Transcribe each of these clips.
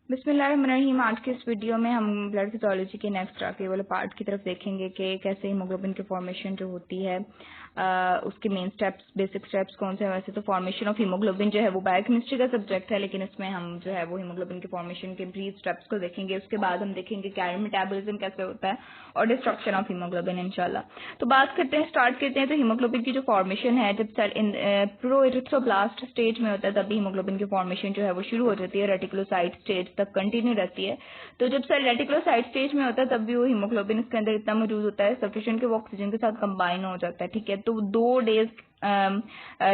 बिस्मिल्लाहिर्रहमानिर्रहीम। आज के इस वीडियो में हम ब्लड फिजियोलॉजी के नेक्स्ट आगे वाले पार्ट की तरफ देखेंगे कि कैसे हीमोग्लोबिन की फॉर्मेशन जो होती है उसके मेन स्टेप्स, बेसिक स्टेप्स कौन से हैं। वैसे तो फॉर्मेशन ऑफ हीमोग्लोबिन जो है वो बायोकेमिस्ट्री का सब्जेक्ट है, लेकिन इसमें हम जो है वो हीमोग्लोबिन की फॉर्मेशन के ब्रीफ स्टेप्स को देखेंगे। उसके बाद हम देखेंगे कि आयरन मेटाबॉलिज्म कैसे होता है और डिस्ट्रक्शन ऑफ हीमोग्लोबिन इंशाल्लाह। तो बात करते हैं, स्टार्ट करते हैं। तो हीमोग्लोबिन की जो फॉर्मेशन है, जब cell in pro erythroblast stage में होता है तभी हीमोग्लोबिन की फॉर्मेशन जो है वो शुरू हो जाती है, रेटिकुलोसाइट स्टेज तक कंटिन्यू रहती है। तो जब सेल रेटिकुलोसाइट स्टेज में होता है तब भी वो हीमोग्लोबिन इसके अंदर इतना मौजूद होता है सफिशिएंट कि वो ऑक्सीजन के साथ कंबाइन हो जाता है। ठीक है, तो 2 डेज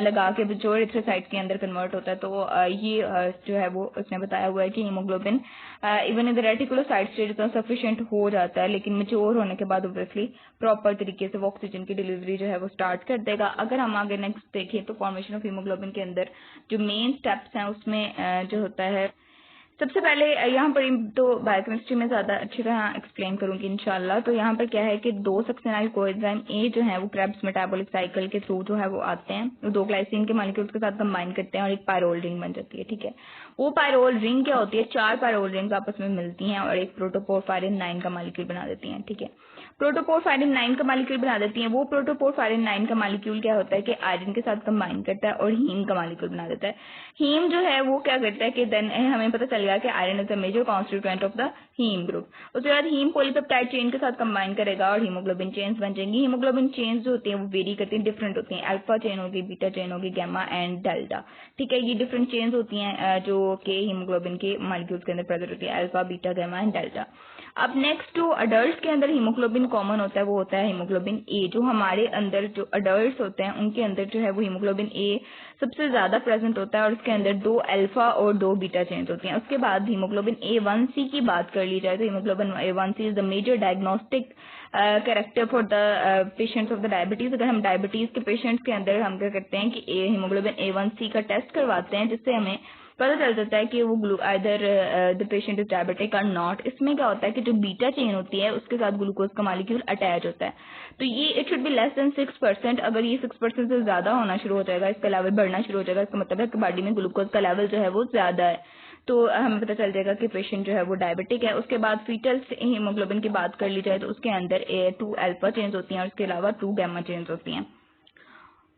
लगा के जो एरिथ्रोसाइट के अंदर कन्वर्ट होता है। तो ये जो है वो उसने बताया हुआ है कि haemoglobin even in the reticulocyte stage इतना सफिशिएंट हो जाता है, लेकिन मैच्योर होने के बाद ऑब्वियसली प्रॉपर तरीके से वो ऑक्सीजन की डिलीवरी जो है वो स्टार्ट कर देगा। अगर हम आगे नेक्स्ट देखें तो फॉर्मेशन ऑफ हीमोग्लोबिन के अंदर जो मेन स्टेप्स हैं उसमें जो होता है, सबसे पहले यहाँ पर तो बायोकेमिस्ट्री में ज्यादा अच्छी तरह एक्सप्लेन करूंगी इंशाल्लाह। तो यहाँ पर क्या है कि 2 सक्सेनाइल कोएंजाइम ए जो है वो क्रेब्स मेटाबॉलिक साइकिल के थ्रू जो है वो आते हैं, वो 2 ग्लाइसिन के मॉलिक्यूल्स के साथ कंबाइन करते हैं और एक पायरोल रिंग बन जाती है। ठीक है, वो पायरोल रिंग क्या होती है, 4 पायरोल रिंग्स आपस में मिलती हैं और एक प्रोटोपोरफायरिन 9 का मॉलिक्यूल बना देती हैं। ठीक है, प्रोटोपोरफायरिन 9 का मॉलिक्यूल बना देती हैं। वो प्रोटोपोरफायरिन 9 का मॉलिक्यूल क्या होता है कि आयरन के साथ कंबाइन करता है और हीम का मॉलिक्यूल बना देता है। हीम जो है वो क्या करता है कि देन हमें पता चल गया कि iron is the major constituent of the heme group. उसके बाद हीम पॉलीपेप्टाइड चेन के साथ कंबाइन करेगा और हीमोग्लोबिन चेन्स बन जाएंगी। हीमोग्लोबिन चेन्स जो होती हैं वो वेरी करती हैं, डिफरेंट होती हैं। अल्फा चेन होगी, बीटा चेन होगी, गैमा एंड डेल्टा। ठीक है, ये डिफरेंट चेन्स होती हैं जो कि हीमोग्लोबिन के मॉलिक्यूल्स के अंदर प्रेजेंट होती है, alpha, beta, gamma and delta. अब नेक्स्ट जो अडल्ट के अंदर हीमोग्लोबिन कॉमन होता है वो होता है हीमोग्लोबिन ए। जो हमारे अंदर जो अडल्ट होते हैं उनके अंदर जो है वो हीमोग्लोबिन ए सबसे ज्यादा प्रेजेंट होता है और इसके अंदर 2 अल्फा और 2 बीटा चेन्स होती हैं। उसके बाद हीमोग्लोबिन A1C की बात कर ली जाए तो haemoglobin A1C is the major diagnostic character for the patients of the diabetes. अगर हम डायबिटीज के पेशेंट्स के अंदर हम क्या करते हैं कि हीमोग्लोबिन A1C का टेस्ट करवाते हैं, जिससे हमें पता चल जाता है कि वो either the patient is diabetic और नॉट। इसमें क्या होता है कि जो बीटा चेन होती है उसके साथ ग्लूकोज का मॉलिक्यूल अटैच होता है। तो ये it should be less than 6%। अगर ये 6% से ज्यादा होना शुरू हो जाएगा, इसका लेवल बढ़ना शुरू हो जाएगा, इसका मतलब है कि बॉडी में ग्लूकोज का लेवल जो है वो ज्यादा है, तो हमें पता चल जाएगा कि पेशेंट जो है वो डायबिटिक है। उसके बाद फीटल हीमोग्लोबिन की बात कर ली जाए तो उसके अंदर 2 अल्फा चेन्स होती हैं और उसके अलावा 2 गैमा चेन्स होती हैं।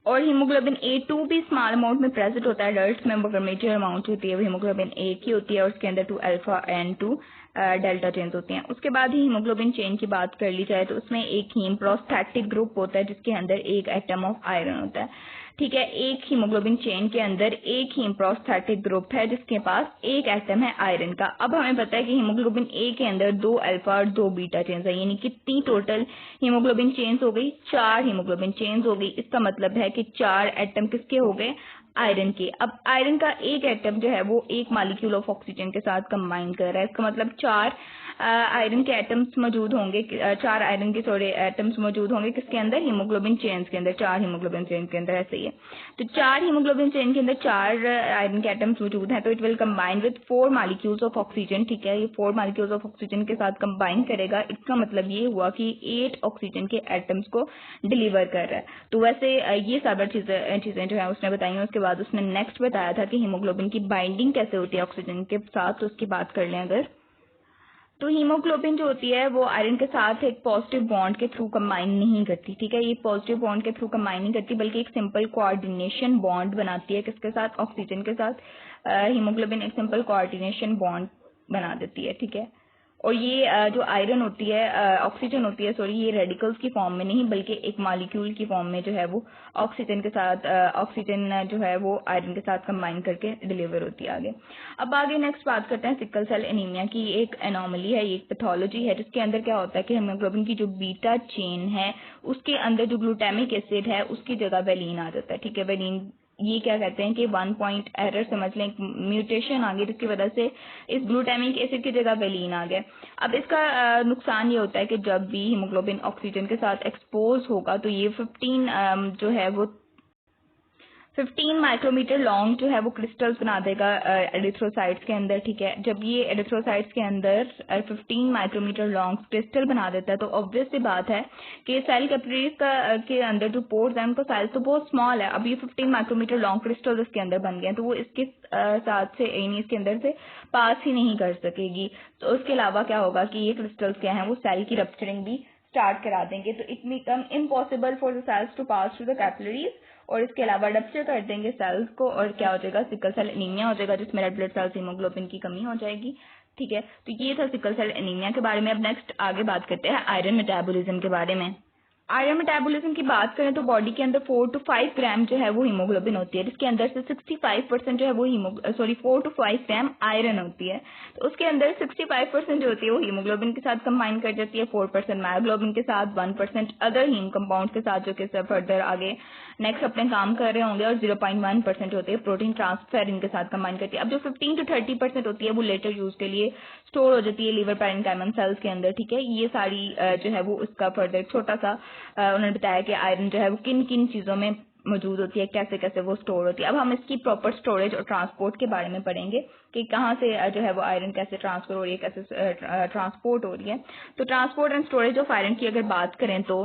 और हीमोग्लोबिन A2 भी स्मॉल अमाउंट में प्रेजेंट होता है अडल्ट में, मगर मेजर अमाउंट होती है वो हीमोग्लोबिन A की होती है और उसके अंदर 2 अल्फा एंड 2 डेल्टा चेन्स होती हैं। उसके बाद ही हीमोग्लोबिन चेन की बात कर ली जाए तो उसमें एक हीम प्रोस्थेटिक ग्रुप होता है जिसके अंदर एक एटम ऑफ आयरन होता है। ठीक है, एक हीमोग्लोबिन चेन के अंदर एक हीम प्रोस्थेटिक ग्रुप है जिसके पास एक एटम है आयरन का। अब हमें पता है कि हीमोग्लोबिन ए के अंदर 2 अल्फा और 2 बीटा चेन्स है, यानी कितनी टोटल हीमोग्लोबिन चेन्स हो गई, 4 हीमोग्लोबिन चेन्स हो गई। इसका मतलब है कि 4 एटम किसके हो गए, आयरन के। अब आयरन का एक एटम जो है वो एक मॉलिक्यूल ऑफ ऑक्सीजन के साथ कंबाइन कर रहा है, इसका मतलब 4 आयरन के एटम्स मौजूद होंगे, 4 आयरन के सॉरी एटम्स मौजूद होंगे किसके अंदर, हीमोग्लोबिन चेन्स के अंदर, 4 हीमोग्लोबिन चेन के अंदर। ऐसे ही है, तो 4 हीमोग्लोबिन चेन के अंदर 4 आयरन के एटम्स मौजूद हैं, तो it will combine with 4 molecules of oxygen. ठीक है, ये 4 मॉलिक्यूल्स ऑफ ऑक्सीजन के साथ कंबाइन करेगा। इसका मतलब ये हुआ कि 8 ऑक्सीजन के एटम्स को डिलीवर कर रहा है। तो वैसे ये सारी चीजें जो है उसने बताई हैं। उसके बाद उसने नेक्स्ट बताया था कि हीमोग्लोबिन की बाइंडिंग कैसे होती है ऑक्सीजन के साथ, तो उसकी बात कर लें अगर, तो हीमोग्लोबिन जो होती है वो आयरन के साथ एक पॉजिटिव बॉन्ड के थ्रू कंबाइन नहीं करती। ठीक है, ये पॉजिटिव बॉन्ड के थ्रू कंबाइन नहीं करती बल्कि एक सिंपल कोऑर्डिनेशन बॉन्ड बनाती है किसके साथ, ऑक्सीजन के साथ। हीमोग्लोबिन एक सिंपल कोऑर्डिनेशन बॉन्ड बना देती है। ठीक है, और ये जो आयरन होती है, ऑक्सीजन होती है सॉरी, ये रेडिकल्स की फॉर्म में नहीं बल्कि एक मॉलिक्यूल की फॉर्म में जो है वो ऑक्सीजन के साथ ऑक्सीजन जो है वो आयरन के साथ कंबाइन करके डिलीवर होती है आगे। अब आगे नेक्स्ट बात करते हैं सिकल सेल एनीमिया की। एक एनोमली है, ये एक पैथोलॉजी है जिसके अंदर क्या होता है कि हीमोग्लोबिन की जो बीटा चेन है उसके अंदर जो ग्लूटामिक एसिड है उसकी जगह वेलिन आ जाता है। ठीक है, वेलिन ये क्या कहते हैं कि 1 पॉइंट एरर समझ लें, म्यूटेशन आ गई जिसकी वजह से इस ग्लूटामिक एसिड की जगह वेलिन आ गया। अब इसका नुकसान ये होता है कि जब भी हीमोग्लोबिन ऑक्सीजन के साथ एक्सपोज होगा तो ये 15 जो है वो 15 माइक्रोमीटर लॉन्ग जो है वो क्रिस्टल्स बना देगा एरिथ्रोसाइट्स के अंदर, ठीक है। जब ये एरिथ्रोसाइट्स के अंदर 15 माइक्रोमीटर लॉन्ग क्रिस्टल बना देता है तो ऑब्वियस सी बात है कि सेल कैपिलरीज के अंदर जो पोर्स है उनका साइज तो बहुत स्मॉल है। अब ये 15 माइक्रोमीटर लॉन्ग क्रिस्टल इसके अंदर बन गए हैं तो वो इसके साथ से यानी इसके अंदर से पास ही नहीं कर सकेगी। तो उसके अलावा क्या होगा कि ये क्रिस्टल्स क्या है वो सेल की रप्चरिंग भी स्टार्ट करा देंगे। तो it become impossible for the cells to pass through the capillaries, और इसके अलावा रप्चर कर देंगे सेल्स को, और क्या हो जाएगा, सिकल सेल एनीमिया हो जाएगा जिसमें रेड ब्लड सेल्स हीमोग्लोबिन की कमी हो जाएगी, ठीक है। तो ये था सिकल सेल एनीमिया के बारे में। अब नेक्स्ट आगे बात करते हैं आयरन मेटाबॉलिज्म के बारे में। आयरन मेटाबॉलिज्म की बात करें तो बॉडी के अंदर 4 to 5 ग्राम जो है वो हीमोग्लोबिन होती है, जिसके अंदर से 65% जो है वो 4 to 5 ग्राम आयरन होती है। तो उसके अंदर 65% जो होती है वो हीमोग्लोबिन के साथ कंबाइन कर जाती है, 4% मायोग्लोबिन के साथ, 1% अदर हीम कंपाउंड के साथ जो कि फर्दर आगे नेक्स्ट अपने काम कर रहे होंगे, और 0.1% होती है प्रोटीन ट्रांसफेरिन के साथ कंबाइन करती है। अब जो 15 to 30% होती है वो लेटर यूज के लिए स्टोर हो जाती है लिवर पैरेन्काइमल सेल्स के अंदर, ठीक है। ये सारी जो है वो उसका फर्दर छोटा सा उन्होंने बताया कि आयरन जो है वो किन किन चीजों में मौजूद होती है, कैसे कैसे वो स्टोर होती है। अब हम इसकी प्रॉपर स्टोरेज और ट्रांसपोर्ट के बारे में पढ़ेंगे कि कहाँ से जो है वो आयरन कैसे ट्रांसफर हो रही है, कैसे ट्रांसपोर्ट हो रही है। तो transport and storage of iron की अगर बात करें तो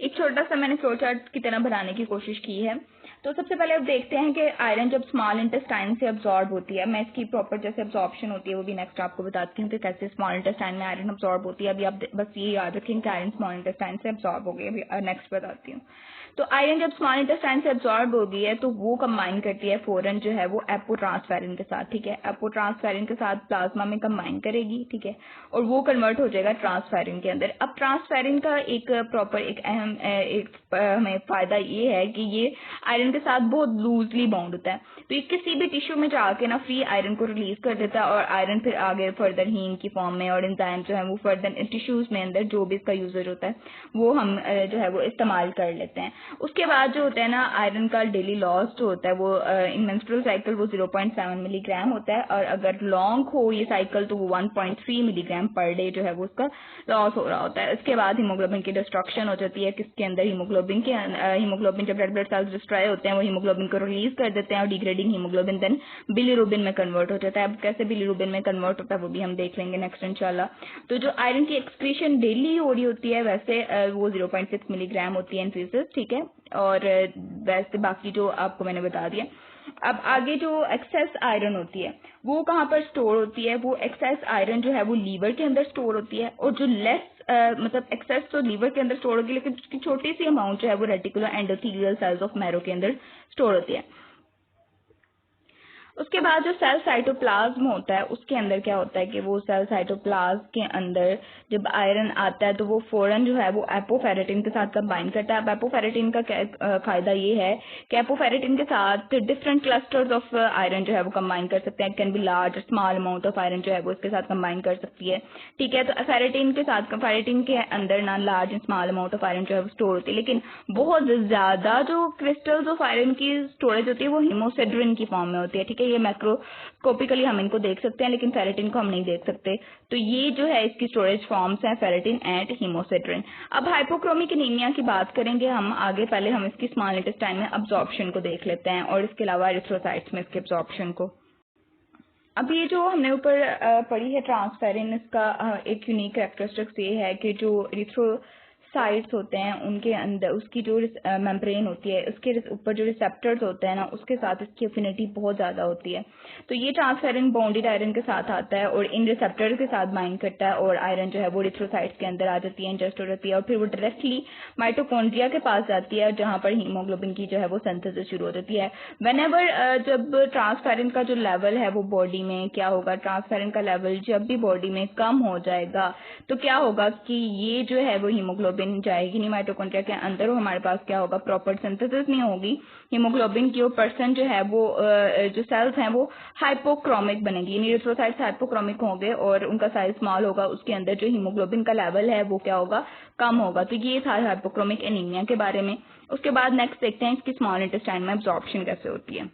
एक छोटा सा मैंने फ्लो चार्ट की तरह बनाने की कोशिश की है। तो सबसे पहले अब देखते हैं कि आयरन जब स्मॉल इंटेस्टाइन से अब्सॉर्ब होती है, मैं इसकी प्रॉपर जैसे अब्सॉर्प्शन होती है वो भी नेक्स्ट आपको बताती हूँ कि कैसे स्मॉल इंटेस्टाइन में आयरन अब्सॉर्ब होती है। अभी आप बस ये याद रखें कि आयरन स्मॉल इंटेस्टाइन से अब्सॉर्ब हो गई, अभी नेक्स्ट बताती हूँ। तो आयरन जब स्मॉल इंटेस्टाइन से अब्सॉर्ब हो गई है तो वो कंबाइन करती है फौरन जो है वो एपोट्रांसफेरिन के साथ, ठीक है। एपोट्रांसफेरिन के साथ प्लाज्मा में कंबाइन करेगी, ठीक है, और वो कन्वर्ट हो जाएगा ट्रांसफेरिन के अंदर। अब ट्रांसफेरिन का एक प्रॉपर एक अहम हमें फायदा ये है कि ये आयरन के साथ बहुत लूजली बाउंड होता है, तो ये किसी भी टिश्यू में जाके ना फ्री आयरन को रिलीज कर देता है, और आयरन फिर आगे फर्दर हीम की फॉर्म में और एंजाइम जो है वो फर्दर टिश्यूज में अंदर जो भी इसका यूजेज होता है वो हम जो है वो इस्तेमाल कर लेते हैं। उसके बाद जो होता है ना आयरन का डेली लॉस जो होता है वो इन मेंस्ट्रुअल साइकिल वो 0.7 मिलीग्राम होता है, और अगर लॉन्ग हो ये साइकिल तो वो 1.3 मिलीग्राम पर डे जो है वो उसका लॉस हो रहा होता है। इसके बाद हीमोग्लोबिन की डिस्ट्रक्शन हो जाती है, किसके अंदर हीमोग्लोबिन जब रेड ब्लड सेल्स डिस्ट्रॉय होते हैं वो हीमोग्लोबिन को रिलीज कर देते हैं, और डिग्रेडिंग हीमोग्लोबिन देन बिलीरुबिन में कन्वर्ट हो जाता है। अब कैसे बिलीरुबिन में कन्वर्ट होता है वो भी हम देख लेंगे नेक्स्ट इंशाल्लाह। तो जो आयरन की एक्सक्रीशन डेली हो रही होती है वैसे वो 0.6 मिलीग्राम होती है इन फीसेस, ठीक है, और वैसे बाकी जो आपको मैंने बता दिया। अब आगे जो एक्सेस आयरन होती है वो कहाँ पर स्टोर होती है, वो एक्सेस आयरन जो है वो लीवर के अंदर स्टोर होती है, और जो लेस मतलब एक्सेस तो लीवर के अंदर स्टोर होगी लेकिन उसकी छोटी सी अमाउंट जो है वो reticular endothelial cells of marrow के अंदर स्टोर होती है। उसके बाद जो सेल साइटोप्लाज्म होता है उसके अंदर क्या होता है कि वो सेल साइटोप्लाज्म के अंदर जब आयरन आता है तो वो फौरन जो है वो एपोफेरेटिन के साथ कंबाइन करता है। अब एपोफेरेटिन का क्या फायदा ये है कि एपोफेरेटिन के साथ डिफरेंट क्लस्टर्स ऑफ आयरन जो है वो कंबाइन कर सकते हैं, can be large small amount of iron जो है वो इसके साथ कंबाइन कर सकती है, ठीक है। तो फेरेटिन के साथ फेरेटिन के अंदर ना large and small amount of iron जो है वो स्टोर होती है, लेकिन बहुत ज्यादा जो क्रिस्टल्स ऑफ आयरन की स्टोरेज होती है वो हीमोसेड्रिन की फॉर्म में होती है, ठीक है। ये मैक्रोस्कोपिकली हम इनको देख सकते हैं लेकिन फेरेटिन को हम नहीं देख सकते। तो ये जो है इसकी स्टोरेज फॉर्म्स हैं फेरेटिन एंड हीमोसेड्रिन। अब हाइपोक्रोमिक एनीमिया की बात करेंगे हम आगे, पहले हम इसकी स्मॉल इंटेस्टाइन में अब्जॉर्प्शन को देख लेते हैं और इसके अलावा एरिथ्रोसाइट्स में इसके अब्जॉर्प्शन को। अब ये जो हमने ऊपर पढ़ी है ट्रांसफेरिन, इसका एक यूनिक कैरेक्टरिस्टिक्स ये है कि जो एरिथ्रोसाइट्स होते हैं उनके अंदर उसकी जो मेम्ब्रेन होती है उसके ऊपर जो रिसेप्टर्स होते हैं ना उसके साथ इसकी एफिनिटी बहुत ज्यादा होती है। तो ये ट्रांसफेरिन बॉन्डेड आयरन के साथ आता है और इन रिसेप्टर्स के साथ बाइंड करता है और आयरन जो है वो एरिथ्रोसाइट्स के अंदर आ जाती है, इंजेस्ट हो जाती है और फिर वो डायरेक्टली माइटोकॉन्ड्रिया के पास जाती है जहां पर हीमोग्लोबिन की जो है वो सिंथेसिस शुरू हो जाती है। व्हेनेवर जब ट्रांसफेरिन का जो लेवल है वो बॉडी में क्या होगा, ट्रांसफेरिन का लेवल जब भी बॉडी में कम हो जाएगा तो क्या होगा कि ये जो है वो हीमोग्लोबिन जाएगी नहीं माइटोकॉन्ड्रिया के अंदर, और हमारे पास क्या होगा, प्रॉपर सिंथेसिस नहीं होगी हीमोग्लोबिन की, और पर्सन जो है वो जो सेल्स हैं वो हाइपोक्रोमिक बनेगी, यानी एरिथ्रोसाइट्स हाइपोक्रोमिक होंगे और उनका साइज स्मॉल होगा, उसके अंदर जो हीमोग्लोबिन का लेवल है वो क्या होगा, कम होगा। तो ये था हाइपोक्रोमिक एनीमिया के बारे में। उसके बाद नेक्स्ट देखते हैं इसकी स्मॉल इंटेस्टाइन में अब्जॉर्प्शन कैसे होती है।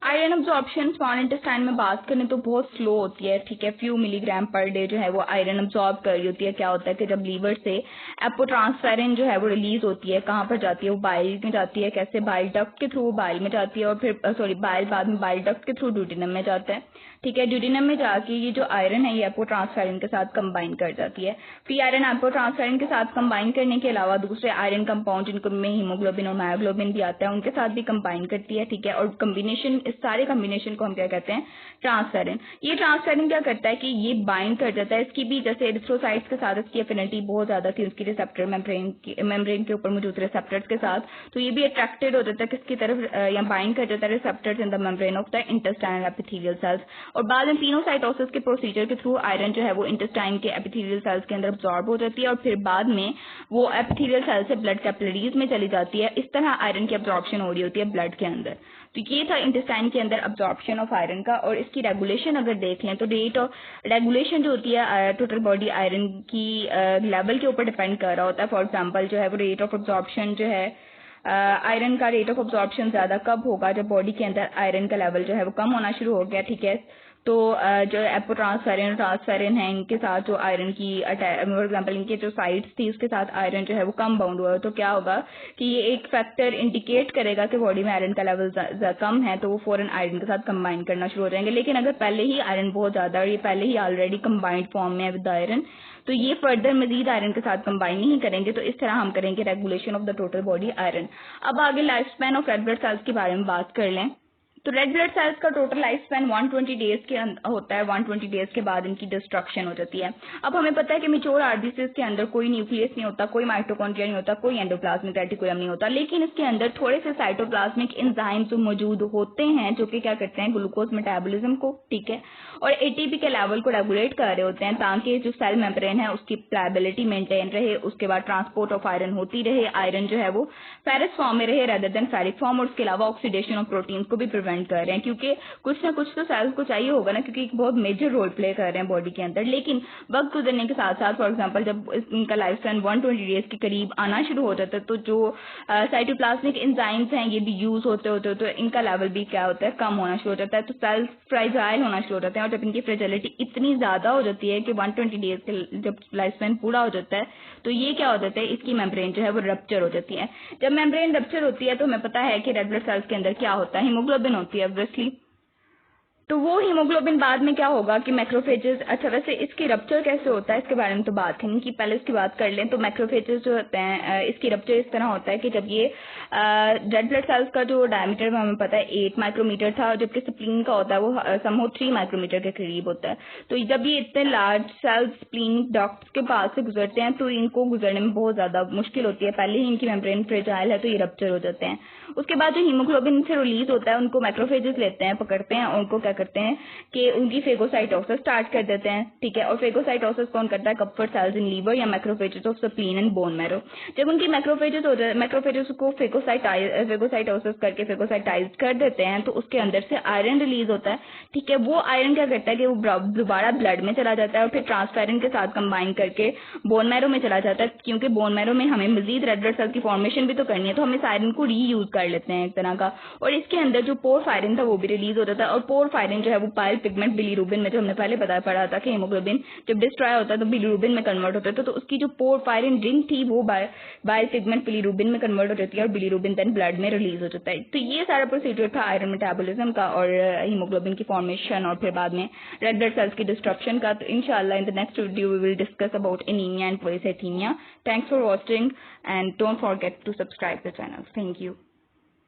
आयरन अब्जॉर्प्शन स्मॉल इंटेस्टाइन में बात करें तो बहुत स्लो होती है, ठीक है। फ्यू मिलीग्राम पर डे जो है वो आयरन अब्जॉर्ब कर रही होती है। क्या होता है कि जब लीवर से एपोट्रांसफेरिन जो है वो रिलीज होती है, कहाँ पर जाती है, वो बाइल में जाती है। कैसे? बाइल डक्ट के थ्रू बाइल में जाती है, और फिर सॉरी बाइल बाद में बाइल डक्ट के थ्रू ड्यूडिनम में जाता है, ठीक है। ड्यूडिनम में जाके ये जो आयरन है ये एपोट्रांसफेरिन के साथ कंबाइन कर जाती है। फिर आयरन एपोट्रांसफेरिन के साथ कंबाइन करने के अलावा दूसरे आयरन कंपाउंड जिनको में हीमोग्लोबिन और मायोग्लोबिन भी आता है उनके साथ भी कंबाइन करती है, ठीक है। और कम्बिनेशन, इस सारे कम्बिनेशन को हम क्या कहते हैं? ट्रांसफेरिन। ये ट्रांसफेरिन क्या करता है कि ये बाइंड कर जाता है। इसकी भी जैसे एरिथ्रोसाइट्स के साथ इसकी एफिनिटी बहुत ज्यादा थी, उसकी रिसेप्टर मेम्ब्रेन के ऊपर मौजूद रिसेप्टर्स के साथ, तो ये भी अट्रैक्टेड हो जाता है किसकी तरफ, या बाइंड कर जाता है receptors in the membrane of the intestinal epithelial cells. और बाद में पिनोसाइटोसिस के प्रोसीजर के थ्रू आयरन जो है वो इंटेस्टाइन के एपिथेलियल सेल्स के अंदर अब्सॉर्ब हो जाती है, और फिर बाद में वो एपिथेलियल सेल से ब्लड कैपिलरीज में चली जाती है। इस तरह आयरन की अब्सॉर्प्शन हो रही होती है ब्लड के अंदर। तो ये था इंटेस्टाइन के अंदर अब्सॉर्प्शन ऑफ आयरन का। और इसकी रेगुलेशन अगर देख लें तो रेट ऑफ रेगुलेशन जो होती है टोटल बॉडी आयरन की लेवल के ऊपर डिपेंड कर रहा होता है। फॉर एग्जांपल जो है वो रेट ऑफ अब्सॉर्प्शन जो है आयरन का रेट ऑफ अब्सॉर्प्शन ज्यादा कब होगा? जब बॉडी के अंदर आयरन का लेवल जो है वो कम होना शुरू हो गया, ठीक है। तो जो एपोट्रांसफेरिन ट्रांसफेरिन है इनके साथ जो आयरन की फॉर एग्जांपल इनके जो साइड्स थी उसके साथ आयरन जो है वो कम बाउंड हुआ है, तो क्या होगा कि ये एक फैक्टर इंडिकेट करेगा कि बॉडी में आयरन का लेवल कम है, तो वो फौरन आयरन के साथ कंबाइन करना शुरू हो जाएंगे। लेकिन अगर पहले ही आयरन बहुत ज्यादा और ये पहले ही ऑलरेडी कंबाइंड फॉर्म में है विद आयरन, तो ये फर्दर मजीद आयरन के साथ कंबाइन नहीं करेंगे। तो इस तरह हम करेंगे regulation of the total body iron. अब आगे life span of red blood sales के बारे में बात कर लें। तो रेड ब्लड सेल्स का टोटल लाइफ स्पैन 120 डेज के होता है। 120 डेज के बाद इनकी डिस्ट्रक्शन हो जाती है। अब हमें पता है कि मेच्योर आरबीसीज के अंदर कोई न्यूक्लियस नहीं होता, कोई माइटोकॉन्ड्रिया नहीं होता, कोई एंडोप्लाज्मिक रेटिकुलम नहीं होता, लेकिन इसके अंदर थोड़े से साइटोप्लाज्मिक एंजाइम्स मौजूद होते हैं जो कि क्या करते हैं? ग्लूकोज मेटाबॉलिज्म को, ठीक है, और एटीपी के लेवल को रेगुलेट कर रहे होते हैं ताकि जो सेल मेम्ब्रेन है उसकी प्लायबिलिटी मेंटेन रहे, उसके बाद ट्रांसपोर्ट ऑफ आयरन होती रहे, आयरन जो है वो फेरस फॉर्म में रहे रेदर देन फेरिक फॉर्म, और उसके अलावा ऑक्सीडेशन ऑफ प्रोटीन्स को भी प्रिवेंट कर रहे हैं, क्योंकि कुछ ना कुछ तो सेल्स को चाहिए होगा ना, क्योंकि एक बहुत मेजर रोल प्ले कर रहे हैं बॉडी के अंदर। लेकिन वक्त गुजरने के साथ साथ फॉर एग्जांपल जब इनका लाइफ स्पैन 120 डेज के करीब आना शुरू हो जाता है तो जो साइटोप्लाज्मिक एंजाइम्स हैं ये भी यूज होते होते तो इनका लेवल भी क्या होता है? कम होना शुरू हो जाता है। तो सेल्स फ्रेजाइल होना शुरू हो जाते हैं, और जब इनकी फ्रेजिलिटी इतनी ज्यादा हो जाती है कि 120 डेज के जब लाइफ स्पैन पूरा हो जाता है तो ये क्या हो जाता है? इसकी मेम्ब्रेन जो है वो रप्चर हो जाती है। जब मेम्ब्रेन रप्चर होती है तो हमें पता है कि रेड ब्लड सेल्स के अंदर क्या होता है? हीमोग्लोबिन होती है ऑब्वियसली। तो वो हीमोग्लोबिन बाद में क्या होगा कि मैक्रोफेजेस, अच्छा वैसे इसकी रप्चर कैसे होता है इसके बारे में तो बात है कि पहले इसकी बात कर लें। तो मैक्रोफेजेस जो होते हैं इसकी रप्चर इस तरह होता है कि जब ये रेड ब्लड सेल्स का जो डायमीटर हमें पता है 8 माइक्रोमीटर था, जबकि स्प्लीन का होता है वो समहो 3 माइक्रोमीटर के करीब होता है। तो जब ये इतने लार्ज सेल्स स्प्लीन डक्ट्स के पास से गुजरते हैं तो इनको गुजरने में बहुत ज्यादा मुश्किल होती है। पहले ही इनकी मेम्ब्रेन फ्रेजाइल है तो ये रप्चर हो जाते हैं। उसके बाद जो हीमोग्लोबिन से रिलीज होता है उनको मैक्रोफेजेस लेते हैं, पकड़ते हैं, और उनको क्या करते हैं कि उनकी फेगोसाइटोसिस स्टार्ट कर देते हैं, ठीक है। और फेगोसाइटोसिस कौन करता है? कप्फर सेल्स इन लीवर या macrophages of spleen and bone marrow. जब उनकी मैक्रोफेजेस हो जाए, मैक्रोफेजेस को फेगोसाइटोसिस करके फेगोसाइटाइज कर देते हैं तो उसके अंदर से आयरन रिलीज होता है, ठीक है। वो आयरन क्या करता है कि वो दोबारा ब्लड में चला जाता है और फिर ट्रांसफेरिन के साथ कंबाइन करके बोन मैरो में चला जाता है, क्योंकि बोन मैरो में हमें मजीद रेड ब्लड सेल की फॉर्मेशन भी तो करनी है, तो हम इस आयरन को रीयूज कर लेते हैं एक तरह का। और इसके अंदर जो पोरफायरिन था वो भी रिलीज हो जाता है, और पोरफायरिन जो है वो पाइल पिगमेंट बिलीरुबिन में, जो हमने पहले पढ़ा था कि हीमोग्लोबिन जब डिस्ट्रॉय होता है तो बिलीरुबिन में कन्वर्ट होता है, तो उसकी जो पोरफायरिन रिंग थी वो बाइल पिगमेंट बिलीरुबिन में कन्वर्ट हो जाती है और बिलीरुबिन देन ब्लड में रिलीज हो जाता है। तो ये सारा प्रोसीजर था आयरन मेटाबॉलिज्म का और हीमोग्लोबिन की फॉर्मेशन और फिर बाद में रेड ब्लड सेल्स की डिस्ट्रक्शन का। तो इंशाल्लाह in the next video we will discuss about anaemia and polycythaemia. Thanks for watching and don't forget to subscribe the channel. Thank you.